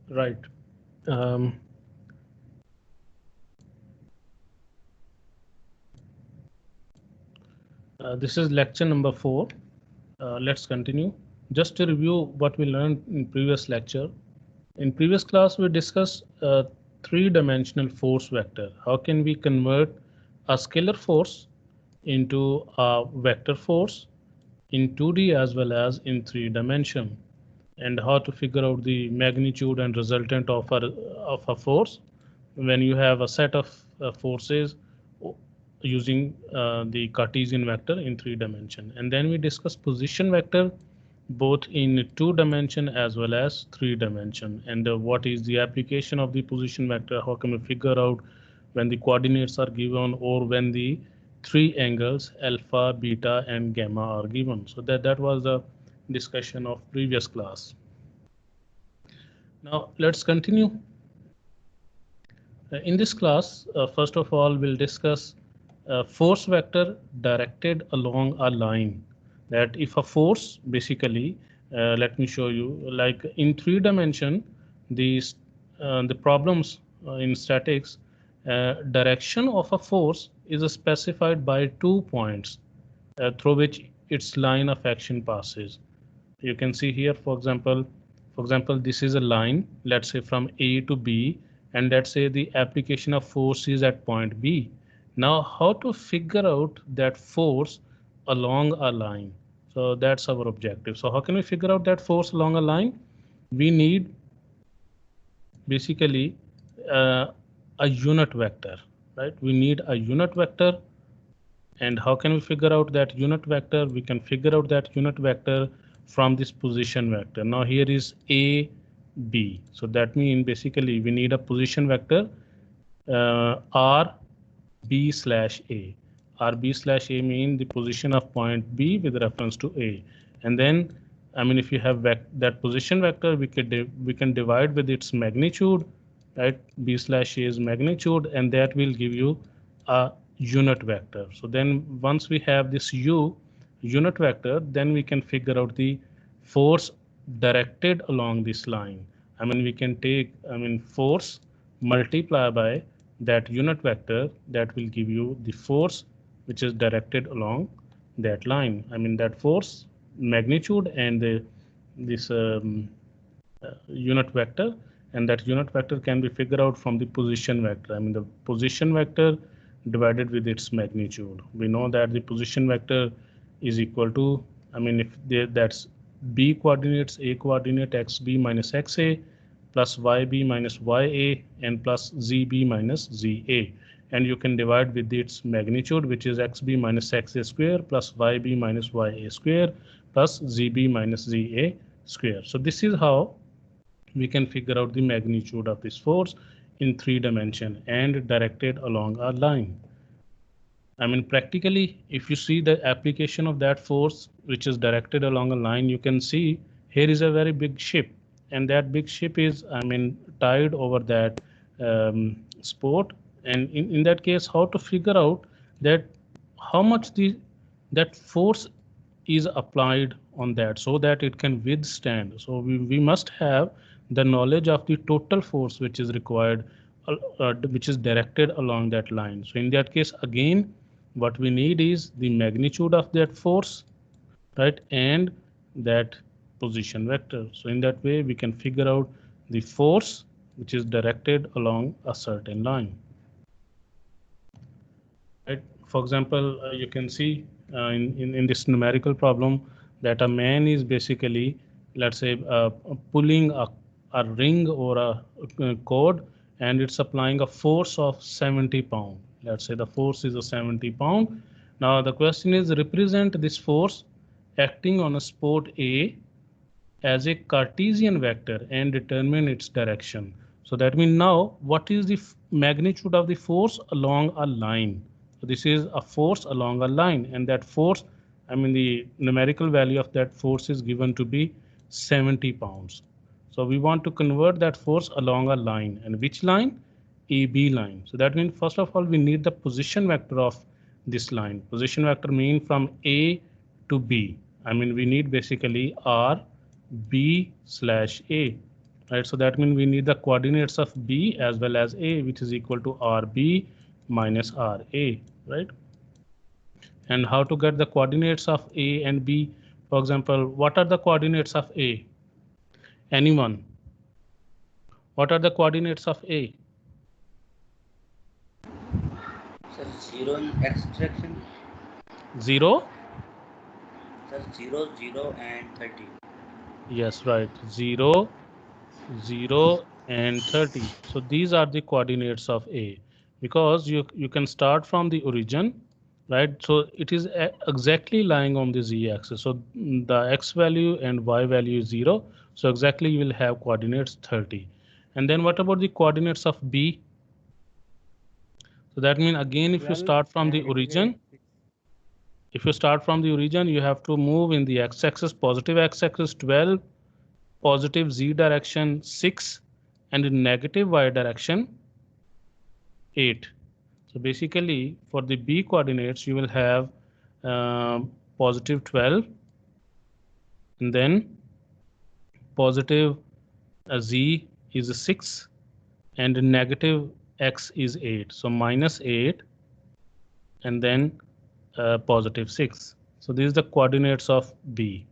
Right. Um, this is lecture number 4. Let's continue. Just to review what we learned in previous lecture. In previous class, we discussed three-dimensional force vector. How can we convert a scalar force into a vector force in 2D as well as in 3 dimension, and how to figure out the magnitude and resultant of a force when you have a set of forces using the Cartesian vector in 3 dimension. And then we discuss position vector both in 2 dimension as well as 3 dimension, and what is the application of the position vector, how can we figure out when the coordinates are given or when the three angles alpha, beta and gamma are given. So that was the discussion of previous class. Now let's continue. In this class, first of all, we'll discuss force vector directed along a line. That if a force, basically, let me show you, like in 3 dimension, the problems in statics, direction of a force is specified by 2 points through which its line of action passes. You can see here, for example, this is a line, let's say from A to B, and let's say the application of force is at point B. Now, how to figure out that force along a line? So that's our objective. So how can we figure out that force along a line? We need basically uh, a unit vector, right? We need a unit vector. And how can we figure out that unit vector? We can figure out that unit vector from this position vector. Now here is A, B. So that means basically we need a position vector R, B slash A. R, B slash A mean the position of point B with reference to A. And then, I mean, if you have that position vector, we can divide with its magnitude, right? B slash A is magnitude, and that will give you a unit vector. So then once we have this unit vector, then we can figure out the force directed along this line. I mean, we can take, I mean, force multiply by that unit vector, that will give you the force which is directed along that line. I mean, that force magnitude and this unit vector, and that unit vector can be figured out from the position vector. I mean, the position vector divided with its magnitude. We know that the position vector is equal to, I mean, if that's b coordinates, a coordinate xb minus xa plus yb minus ya and plus zb minus za, and you can divide with its magnitude, which is xb minus xa square plus yb minus ya square plus zb minus za square. So this is how we can figure out the magnitude of this force in 3 dimension and directed along a line. I mean, practically, if you see the application of that force which is directed along a line, you can see here is a very big ship, and that big ship is, I mean, tied over that sport. And in that case, how to figure out that how much that force is applied on that so that it can withstand. So we must have the knowledge of the total force which is required, which is directed along that line. So in that case, again, what we need is the magnitude of that force, right, and that position vector. So in that way, we can figure out the force which is directed along a certain line. Right? For example, you can see in this numerical problem that a man is basically, let's say, pulling a ring or a cord, and it's applying a force of 70 pound. Let's say the force is a 70 pound. Now the question is, represent this force acting on a spot A as a Cartesian vector and determine its direction. So that means now what is the magnitude of the force along a line? So this is a force along a line, and that force, I mean, the numerical value of that force is given to be 70 pounds. So we want to convert that force along a line, and which line? AB line. So that means first of all we need the position vector of this line. Position vector mean from A to B. I mean, we need basically R B slash A. right? So that means we need the coordinates of B as well as A, which is equal to RB minus RA, right? And how to get the coordinates of A and B? For example, what are the coordinates of A? Anyone? What are the coordinates of A? Sir, 0 in x direction. 0? Sir, 0, 0 and 30. Yes, right. 0, 0 and 30. So these are the coordinates of A, because you can start from the origin, right? So it is exactly lying on the z-axis. So the x value and y value is 0. So exactly you will have coordinates 30. And then what about the coordinates of B? So that means again, if you 12 start from the and origin, -6. if you start from the origin, you have to move in the x-axis, positive x-axis 12, positive z direction 6, and in negative y direction 8. So basically for the B coordinates, you will have positive 12, and then positive z is 6, and negative x is 8. So minus 8, and then positive 6. So these are the coordinates of B.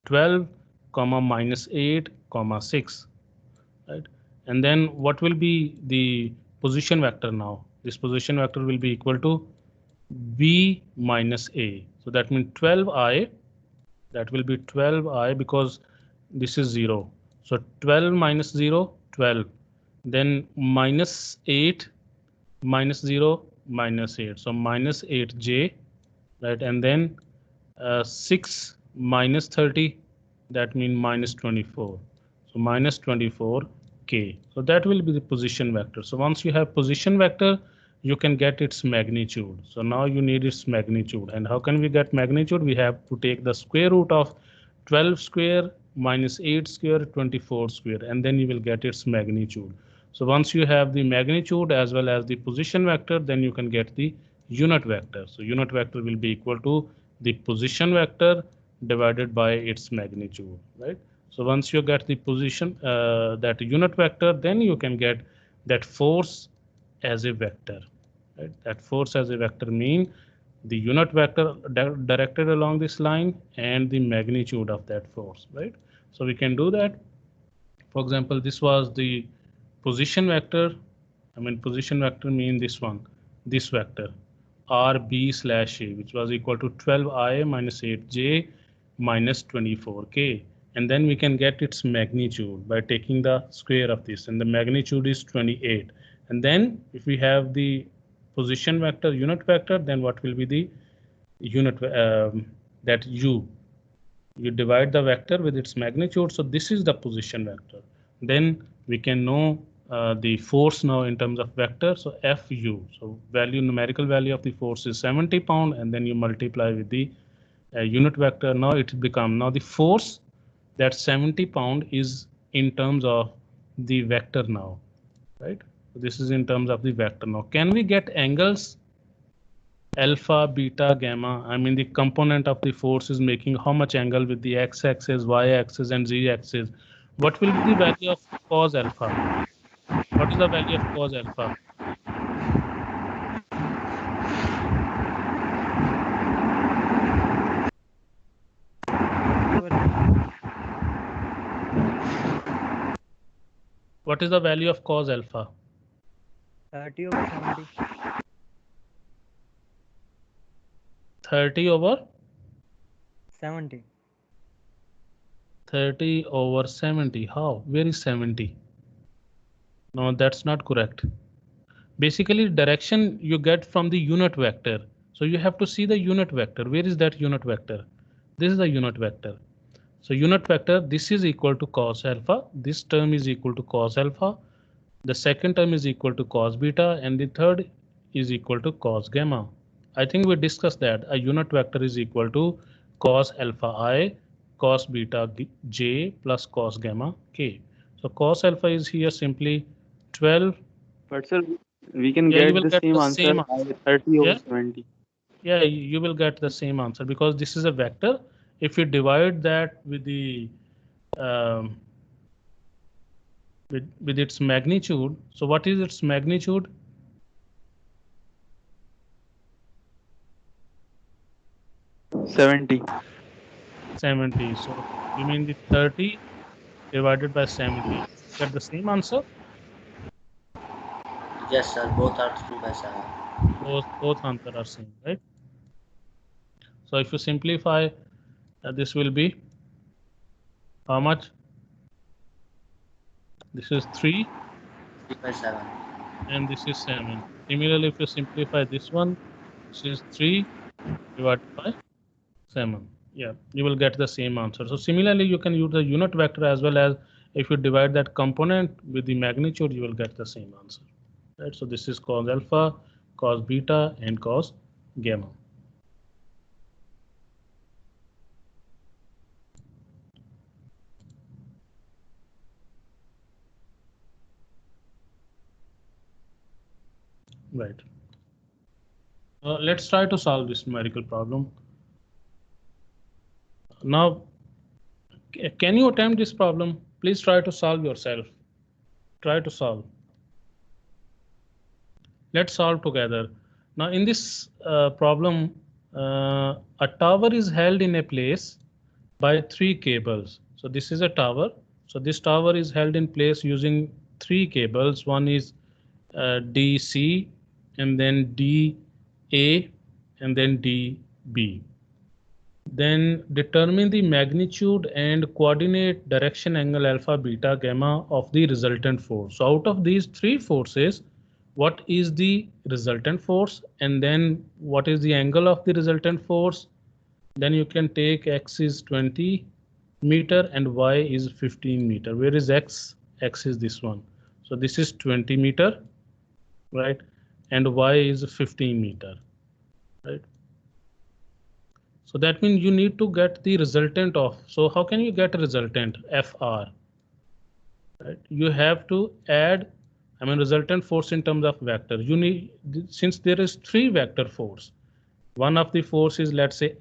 12 comma minus 8 comma 6, right? And then what will be the position vector now? This position vector will be equal to B minus A. So that means 12i, that will be 12i, because this is 0. So 12 minus 0, 12. Then minus 8 minus 0, minus 8. So minus 8j, right? And then 6 minus 30, that means minus 24. So minus 24k. So that will be the position vector. So once you have position vector, you can get its magnitude. So now you need its magnitude. And how can we get magnitude? We have to take the square root of 12 square minus 8 square, 24 square, and then you will get its magnitude. So once you have the magnitude as well as the position vector, then you can get the unit vector. So unit vector will be equal to the position vector divided by its magnitude, right? So once you get the position, that unit vector, then you can get that force as a vector, right? That force as a vector mean the unit vector directed along this line and the magnitude of that force, right? So we can do that. For example, this was the position vector. I mean, position vector mean this one, this vector RB slash A, which was equal to 12i minus 8j minus 24k. And then we can get its magnitude by taking the square of this, and the magnitude is 28. And then if we have the position vector, unit vector, then what will be the unit, that u? You divide the vector with its magnitude. So this is the position vector. Then we can know the force now in terms of vector. So Fu, so value, numerical value of the force is 70 pound, and then you multiply with the unit vector. Now it become, now the force, that 70 pound is in terms of the vector now, right? So this is in terms of the vector. Now can we get angles? Alpha, beta, gamma, I mean the component of the force is making how much angle with the x-axis, y-axis, and z-axis. What will be the value of cos alpha? What is the value of cos alpha? What is the value of cos alpha? 30/70. 30 over 70. 30 over 70. How? Where is 70? No, that's not correct. Basically, direction you get from the unit vector. So you have to see the unit vector. Where is that unit vector? This is the unit vector. So unit vector, this is equal to cos alpha. This term is equal to cos alpha. The second term is equal to cos beta, and the third is equal to cos gamma. I think we discussed that a unit vector is equal to cos alpha I, cos beta j plus cos gamma k. So cos alpha is here simply 12. But sir, we can Yeah, you get will the get same the answer same by answer. 30 over Yeah, 70. yeah, you will get the same answer because this is a vector. If you divide that with the um, with its magnitude. So what is its magnitude? $70. 70. So you mean the 30 divided by 70. Get the same answer? Yes, sir. Both are 2 by 7. Both answers are same, right? So if you simplify, this will be how much? This is 3 3 by 7. and this is 7. Similarly, if you simplify this one, this is 3 divided by 7. Yeah, you will get the same answer. So similarly, you can use the unit vector as well as if you divide that component with the magnitude, you will get the same answer. Right? So this is cos alpha, cos beta, and cos gamma. Right. Let's try to solve this numerical problem. Now, can you attempt this problem? Please try to solve yourself. Try to solve. Let's solve together. Now, in this problem, a tower is held in a place by 3 cables. So this is a tower. So this tower is held in place using 3 cables. One is DC, and then DA, and then DB. Then determine the magnitude and coordinate direction angle alpha, beta, gamma of the resultant force. So out of these 3 forces, what is the resultant force, and then what is the angle of the resultant force? Then you can take x is 20 meter and y is 15 meter. Where is x? X is this one. So this is 20 meter, right? And y is 15 meter, right? So that means you need to get the resultant of. So how can you get a resultant? FR. Right? You have to add, resultant force in terms of vector. You need, since there is 3 vector force. One of the force is, let's say,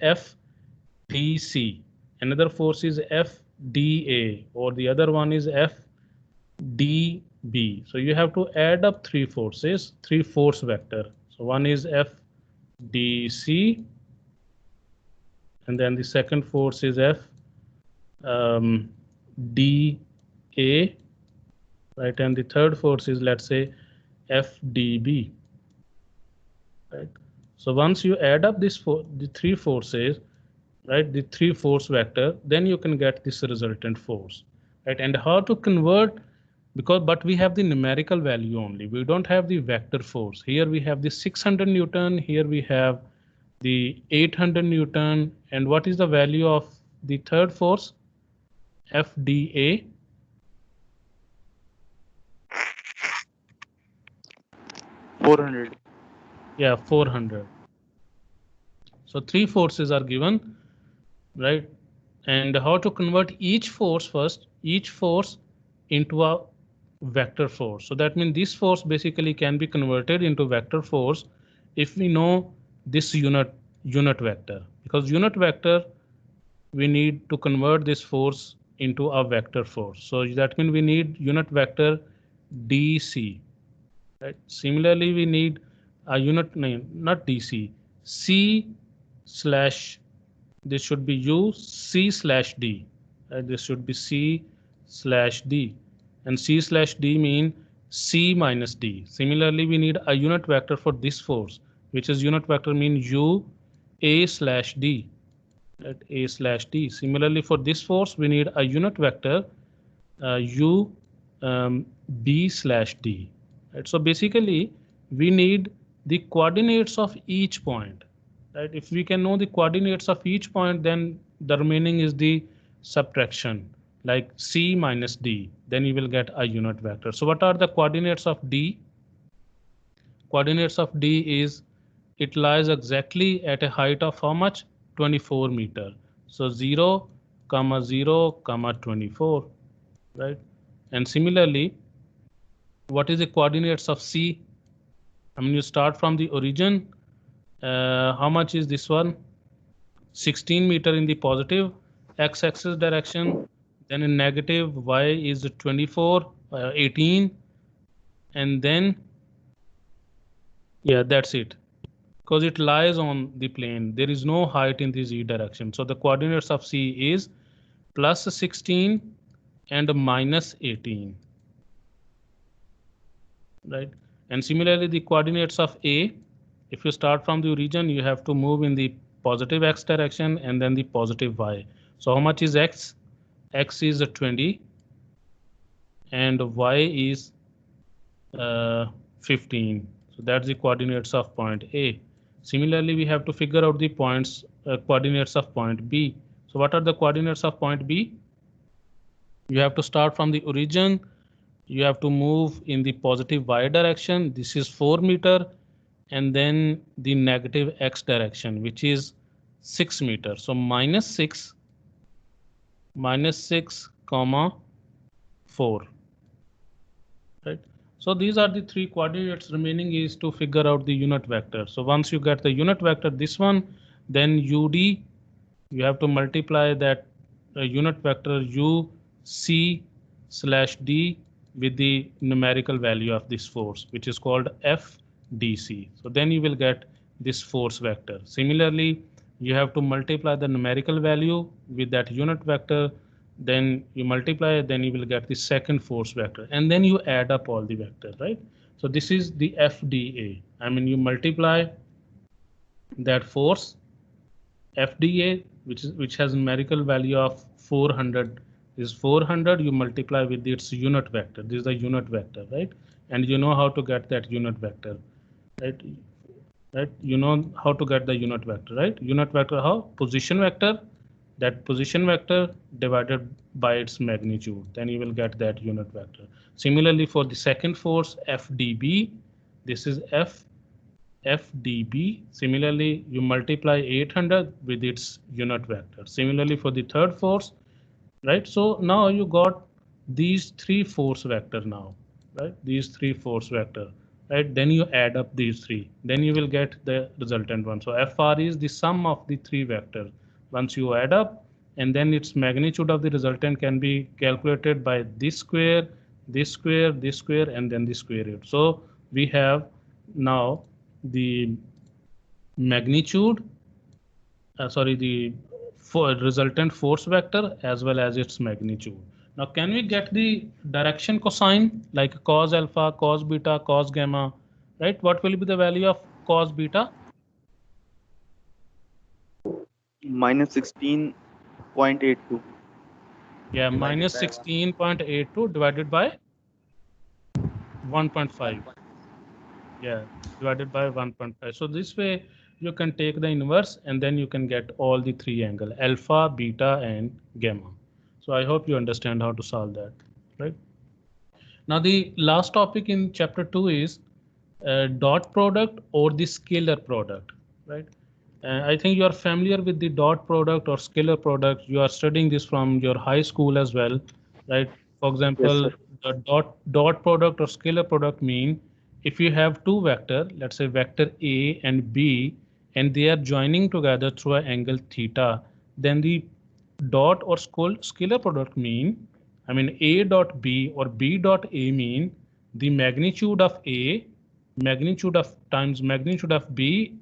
FDC. Another force is FDA, or the other one is FDB. So you have to add up 3 forces, 3 force vector. So one is FDC. And then the second force is FDA, right? And the third force is, let's say, FDB, right? So once you add up the 3 forces, right, the 3 force vector, then you can get this resultant force, right? And how to convert, but we have the numerical value only. We don't have the vector force. Here we have the 600 Newton. Here we have the 800 Newton. And what is the value of the third force? FDA. $400. Yeah, 400. So 3 forces are given, right? And how to convert each force first, each force into a vector force. So that means this force basically can be converted into vector force if we know this unit vector, because unit vector, we need to convert this force into a vector force. So that means we need unit vector DC, right? Similarly, we need a unit name, not DC, C slash, this should be U C slash D, right? This should be C slash D, and C slash D mean C minus D. Similarly, we need a unit vector for this force, which is unit vector mean U A slash D, right? A slash D. Similarly, for this force, we need a unit vector U B slash D, right? So basically, we need the coordinates of each point, right? If we can know the coordinates of each point, then the remaining is the subtraction, like C minus D, then you will get a unit vector. So what are the coordinates of D? Coordinates of D is, it lies exactly at a height of how much? 24 meter. So 0, 0, 24, right? And similarly, what is the coordinates of C? You start from the origin. How much is this one? 16 meter in the positive x-axis direction. Then in negative, y is 24, 18, and then yeah, that's it, because it lies on the plane. There is no height in the z direction. So the coordinates of C is plus 16 and minus 18, right? And similarly, the coordinates of A, if you start from the origin, you have to move in the positive x direction and then the positive y. So how much is x? X is 20 and y is 15. So that's the coordinates of point A. Similarly, we have to figure out the coordinates of point B. So what are the coordinates of point B? You have to start from the origin. You have to move in the positive y direction. This is 4 meter, and then the negative x direction, which is 6 meters. So minus 6 comma 4, right? So these are the three coordinates. Remaining is to figure out the unit vector. So once you get the unit vector, this one, then UD, you have to multiply that unit vector UC/D with the numerical value of this force, which is called FDC. So then you will get this force vector. Similarly, you have to multiply the numerical value with that unit vector, then you multiply, then you will get the second force vector, and then you add up all the vectors, right? So this is the FDA. I mean, you multiply that force FDA, which has numerical value of 400, is 400. You multiply with its unit vector. This is the unit vector, right? And you know how to get that unit vector, right? Right? You know how to get the unit vector, right? Unit vector how? Position vector. That position vector divided by its magnitude, then you will get that unit vector. Similarly, for the second force FDB, this is FDB. Similarly, you multiply 800 with its unit vector. Similarly, for the third force, right? So now you got these three force vector now, right? These three force vector, right? Then you add up these three, then you will get the resultant one. So FR is the sum of the three vectors. Once you add up, and then its magnitude of the resultant can be calculated by this square, this square, this square, and then the square root. So we have now the magnitude, the resultant force vector as well as its magnitude. Now, can we get the direction cosine like cos alpha, cos beta, cos gamma, right? What will be the value of cos beta? minus 16.82. Yeah, Divided minus by 16.82 divided by 1.5. Yeah, divided by 1.5. So this way you can take the inverse and then you can get all the three angles, alpha, beta, and gamma. So I hope you understand how to solve that, right? Now the last topic in chapter 2 is dot product or the scalar product, right? I think you are familiar with the dot product or scalar product. You are studying this from your high school as well, right? For example, Yes, the dot product or scalar product mean if you have two vector, let's say vector A and B, and they are joining together through an angle theta, then the dot or scalar product mean, I mean A dot B or B dot A mean the magnitude of A, magnitude of B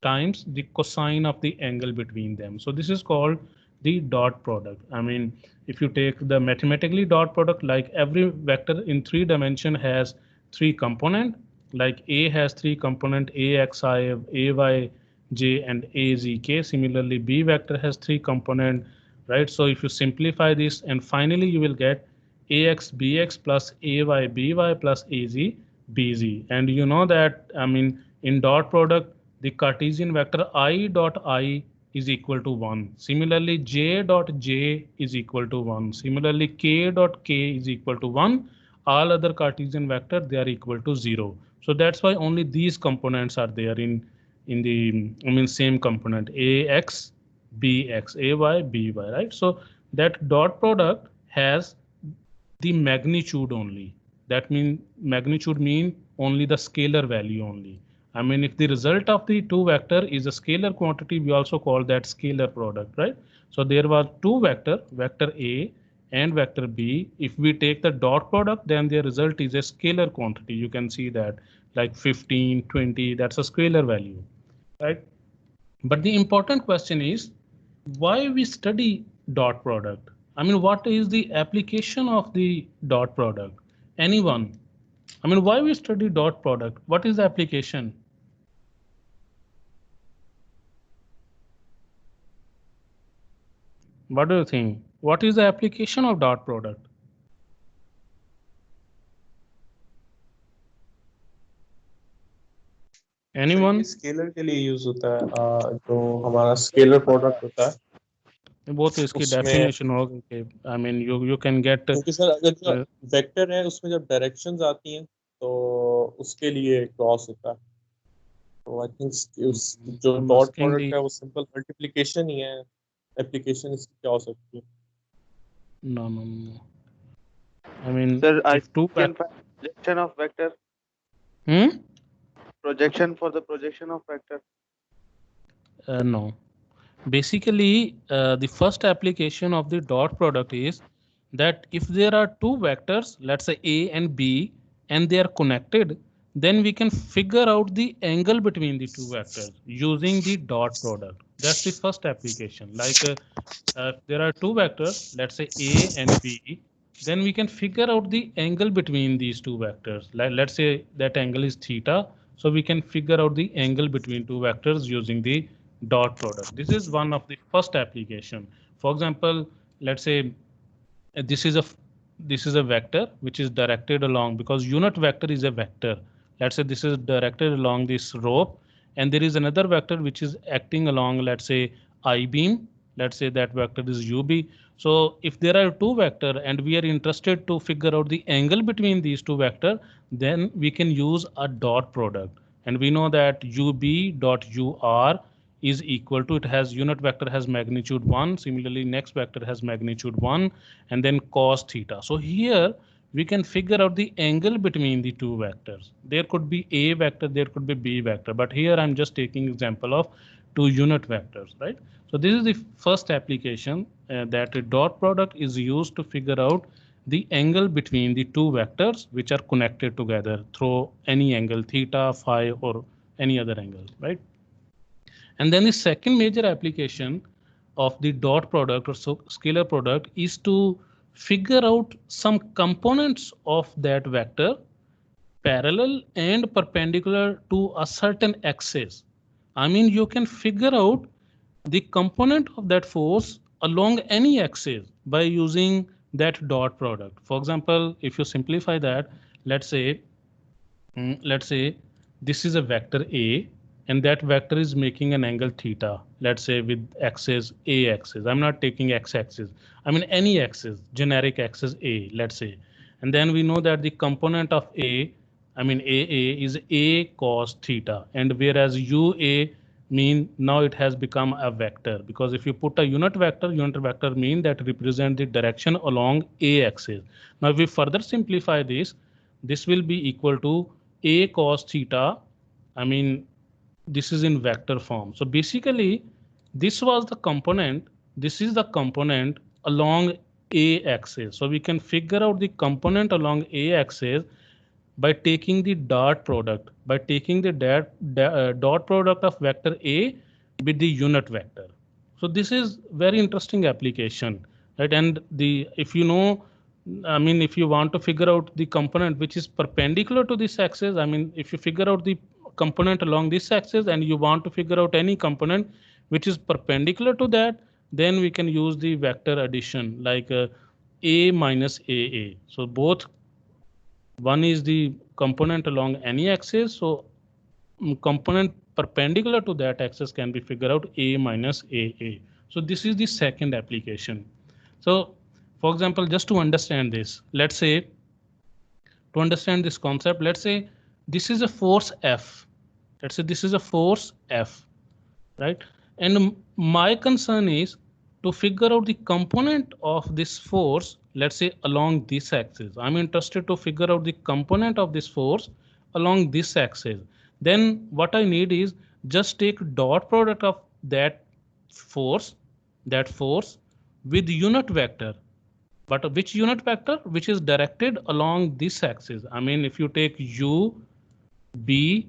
times the cosine of the angle between them. So this is called the dot product. I mean, if you take the mathematically dot product, like every vector in 3 dimension has 3 component, like A has 3 component, AXI, AYJ, and AZK. Similarly, B vector has 3 component, right? So if you simplify this, and finally you will get AX BX plus AY BY plus AZ BZ. And you know that, I mean, in dot product, the Cartesian vector I dot I is equal to 1. Similarly, J dot J is equal to 1. Similarly, K dot K is equal to 1. All other Cartesian vector, they are equal to 0. So that's why only these components are there in the, I mean, same component, AX, BX, AY, BY, right? So that dot product has the magnitude only. That means magnitude mean only the scalar value only. I mean, if the result of the two vector is a scalar quantity, we also call that scalar product, right? So there were two vector A and vector B, if we take the dot product, then the result is a scalar quantity. You can see that like 15, 20, that's a scalar value, right? But the important question is why we study dot product? I mean, what is the application of the dot product? Anyone? I mean, why we study dot product? What is the application? What do you think? What is the application of dot product? Anyone? Scalar के लिए use होता है जो हमारा scalar product होता है वो तो इसकी उसमें डेफिनेशन होगी कि I mean you can get क्योंकि सर अगर जो वेक्टर है उसमें जब डायरेक्शंस आती हैं तो उसके लिए क्रॉस होता है तो आई थिंक उस जो डॉट प्रोडक्ट है वो सिंपल मल्टीप्लिकेशन ही है एप्लीकेशन इसकी क्या हो सकती है no I mean Sir, I if two can find projection of vector. Projection for the projection of vector. No, basically the first application of the dot product is that if there are two vectors, let's say A and B, and they are connected, then we can figure out the angle between the two vectors using the dot product. That's the first application. Like there are two vectors, let's say A and B, then we can figure out the angle between these two vectors. Let's say that angle is theta, so we can figure out the angle between two vectors using the dot product. This is one of the first application. For example, let's say this is a vector which is directed along, because unit vector is a vector. Let's say this is directed along this rope, and there is another vector which is acting along, let's say I beam. Let's say that vector is UB. So if there are two vector and we are interested to figure out the angle between these two vector, then we can use a dot product. And we know that UB dot UR is equal to, it has unit vector has magnitude 1, similarly next vector has magnitude 1, and then cos theta. So here we can figure out the angle between the two vectors. There could be A vector, there could be B vector, but here I'm just taking example of two unit vectors, right? So this is the first application that a dot product is used to figure out the angle between the two vectors which are connected together through any angle, theta, phi, or any other angle, right? And then the second major application of the dot product or scalar product is to figure out some components of that vector parallel and perpendicular to a certain axis. I mean, you can figure out the component of that force along any axis by using that dot product. For example, if you simplify that, let's say this is a vector A, and that vector is making an angle theta, let's say with axis A axis. I'm not taking X axis. I mean any axis, generic axis A, let's say. And then we know that the component of A, I mean AA is A cos theta, and whereas UA mean now it has become a vector, because if you put a unit vector mean that represent the direction along A axis. Now if we further simplify this will be equal to A cos theta. I mean, this is in vector form. So basically this was the component, this is the component along A axis. So we can figure out the component along A axis by taking the dot product, by taking the dot product of vector A with the unit vector. So this is very interesting application, right? And if you know, I mean, if you want to figure out the component which is perpendicular to this axis, I mean, if you figure out the component along this axis and you want to figure out any component which is perpendicular to that, then we can use the vector addition like A minus AA. So both, one is the component along any axis, so component perpendicular to that axis can be figured out A minus AA. So this is the second application. So for example, just to understand this, let's say to understand this concept, let's say this is a force F. Let's say this is a force F, right? And my concern is to figure out the component of this force, let's say along this axis. I'm interested to figure out the component of this force along this axis. Then what I need is just take dot product of that force with unit vector. But which unit vector? Which is directed along this axis. I mean, if you take u b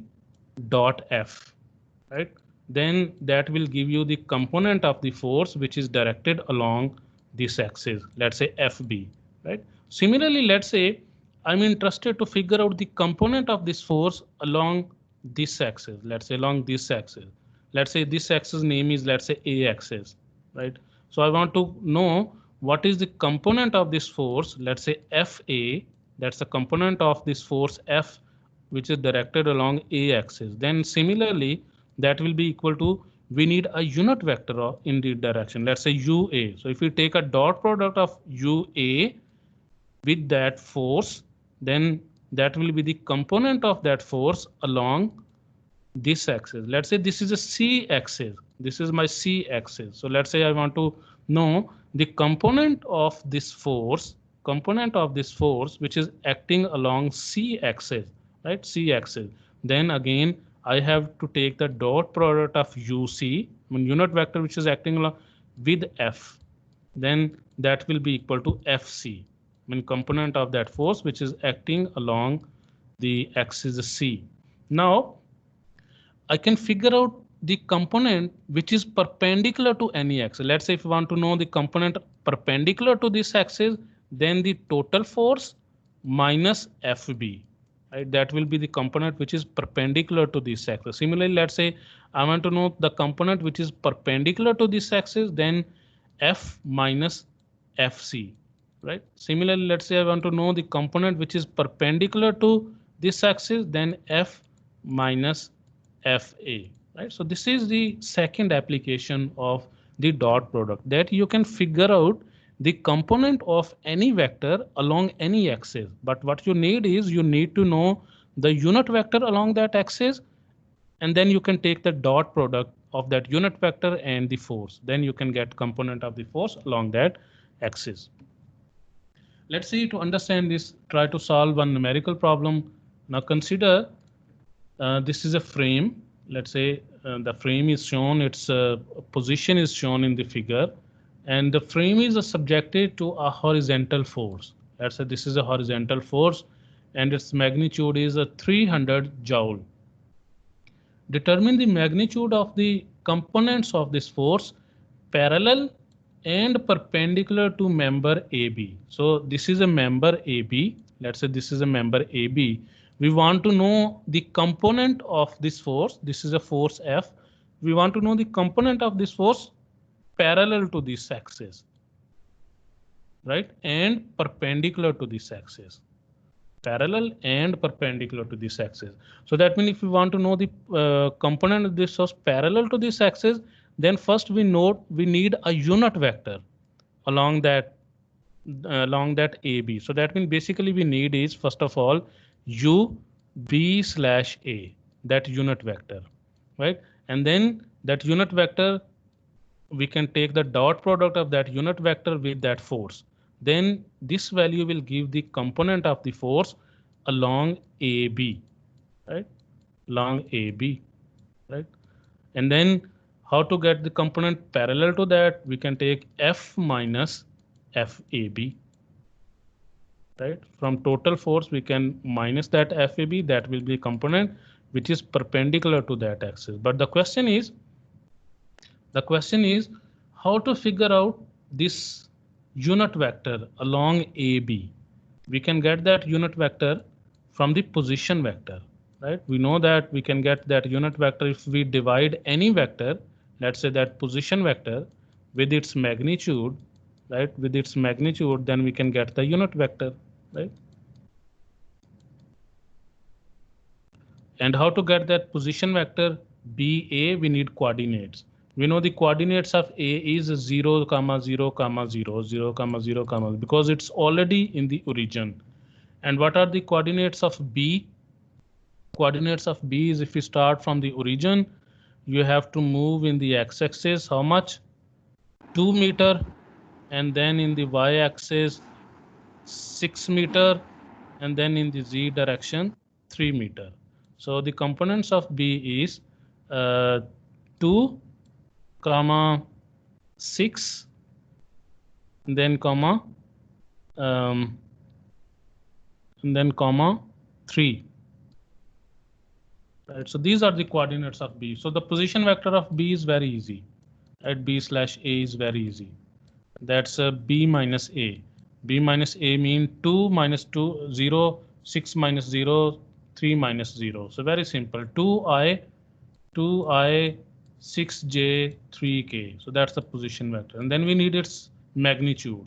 dot f, right? Then that will give you the component of the force which is directed along this axis. Let's say FB, right? Similarly, let's say I'm interested to figure out the component of this force along this axis. Let's say along this axis. Let's say this axis name is, let's say, A axis, right? So I want to know what is the component of this force. Let's say FA, that's the component of this force F, which is directed along A axis. Then similarly, that will be equal to, we need a unit vector in the direction. Let's say UA. So if we take a dot product of UA with that force, then that will be the component of that force along this axis. Let's say this is a C axis. This is my C axis. So let's say I want to know the component of this force, which is acting along C axis, right? C axis. Then again, I have to take the dot product of UC, unit vector which is acting along with F. Then that will be equal to FC, component of that force which is acting along the axis C. Now I can figure out the component which is perpendicular to any axis. Let's say if you want to know the component perpendicular to this axis, then the total force minus FB, right? That will be the component which is perpendicular to this axis. Similarly, let's say I want to know the component which is perpendicular to this axis, then F minus FC, right? Similarly, let's say I want to know the component which is perpendicular to this axis, then F minus FA, right? So this is the second application of the dot product, that you can figure out the component of any vector along any axis. But what you need is, you need to know the unit vector along that axis, and then you can take the dot product of that unit vector and the force. Then you can get component of the force along that axis. Let's see, to understand this, try to solve one numerical problem. Now consider this is a frame. Let's say the frame is shown, its position is shown in the figure, and the frame is subjected to a horizontal force. Let's say this is a horizontal force and its magnitude is a 300 joule. Determine the magnitude of the components of this force parallel and perpendicular to member AB. So this is a member AB. Let's say this is a member AB. We want to know the component of this force. This is a force F. We want to know the component of this force parallel to this axis, right? And perpendicular to this axis. Parallel and perpendicular to this axis. So that means if we want to know the component of this force parallel to this axis, then first we need a unit vector along that AB. So that means basically we need is, first of all, U B slash A, that unit vector, right? And then that unit vector, we can take the dot product of that unit vector with that force. Then this value will give the component of the force along AB, right? Along AB, right? And then how to get the component parallel to that? We can take F minus FAB. Right? From total force, we can minus that FAB, that will be component which is perpendicular to that axis. But the question is how to figure out this unit vector along AB. We can get that unit vector from the position vector, right? We know that we can get that unit vector if we divide any vector, let's say that position vector, with its magnitude, right? With its magnitude, then we can get the unit vector. Right? And how to get that position vector BA? We need coordinates. We know the coordinates of A is 0, 0, 0, 0, 0, because it's already in the origin. And what are the coordinates of B? Coordinates of B is, if you start from the origin, you have to move in the x-axis how much? 2 meters, and then in the y-axis 6 meters, and then in the z direction 3 meters. So the components of B is 2, 6, then 3, and then comma 3. Right, so these are the coordinates of B. So the position vector of B is very easy. Right, B slash A is very easy. That's B minus A. B minus A mean 2 minus 2, 0, 6 minus 0, 3 minus 0. So very simple. 2i, 6j, 3k. So that's the position vector. And then we need its magnitude.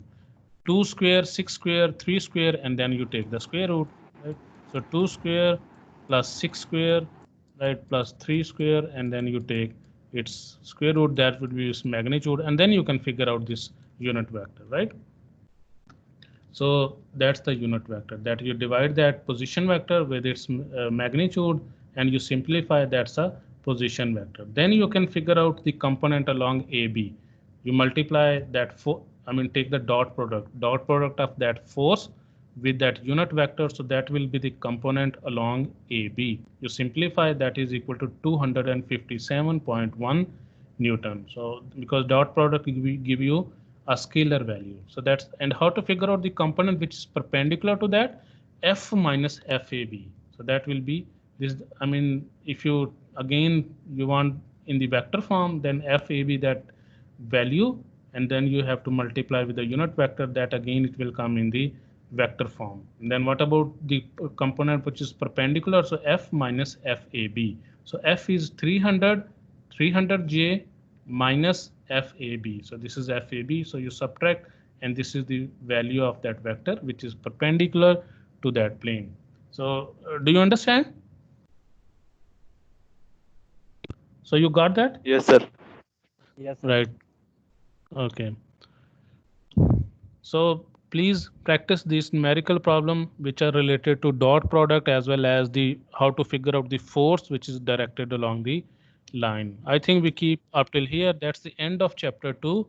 2 square, 6 square, 3 square, and then you take the square root. Right? So 2 square plus 6 square, right, plus 3 square, and then you take its square root. That would be its magnitude, and then you can figure out this unit vector, right? So that's the unit vector, that you divide that position vector with its magnitude, and you simplify. That's a position vector. Then you can figure out the component along AB. You multiply that take the dot product of that force with that unit vector. So that will be the component along AB. You simplify, that is equal to 257.1 Newton. So because dot product will give you a scalar value. So that's, and how to figure out the component which is perpendicular to that, F minus FAB. So that will be this. If you again you want in the vector form, then FAB that value, and then you have to multiply with the unit vector. That again it will come in the vector form. And then what about the component which is perpendicular? So F minus FAB. So F is 300J minus FAB. So this is FAB. So you subtract, and this is the value of that vector which is perpendicular to that plane. So do you understand? So you got that? Yes, sir. Yes, sir. Right. Okay. So please practice these numerical problem which are related to dot product, as well as the how to figure out the force which is directed along the line. I think we keep up till here. That's the end of chapter 2.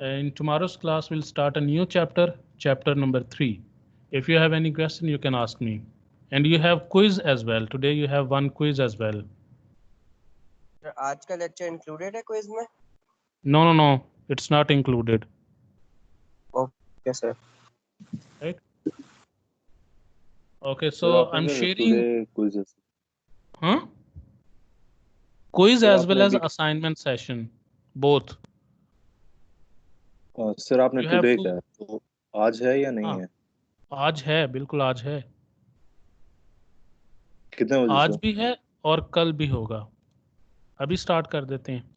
In tomorrow's class, we'll start a new chapter, chapter number 3. If you have any question, you can ask me. And you have quiz as well. Today you have one quiz as well. आज का lecture included है quiz में? No, it's not included. Okay, sir. Right? Okay, so I'm sharing. quizzes. Huh? Quiz Sir, as well as आपने assignment session, both. Sir आपने You have today to- का तो आज है या नहीं हाँ। है? आज है, बिल्कुल आज है. कितने बजे आज से? भी है और कल भी होगा. अभी स्टार्ट कर देते हैं.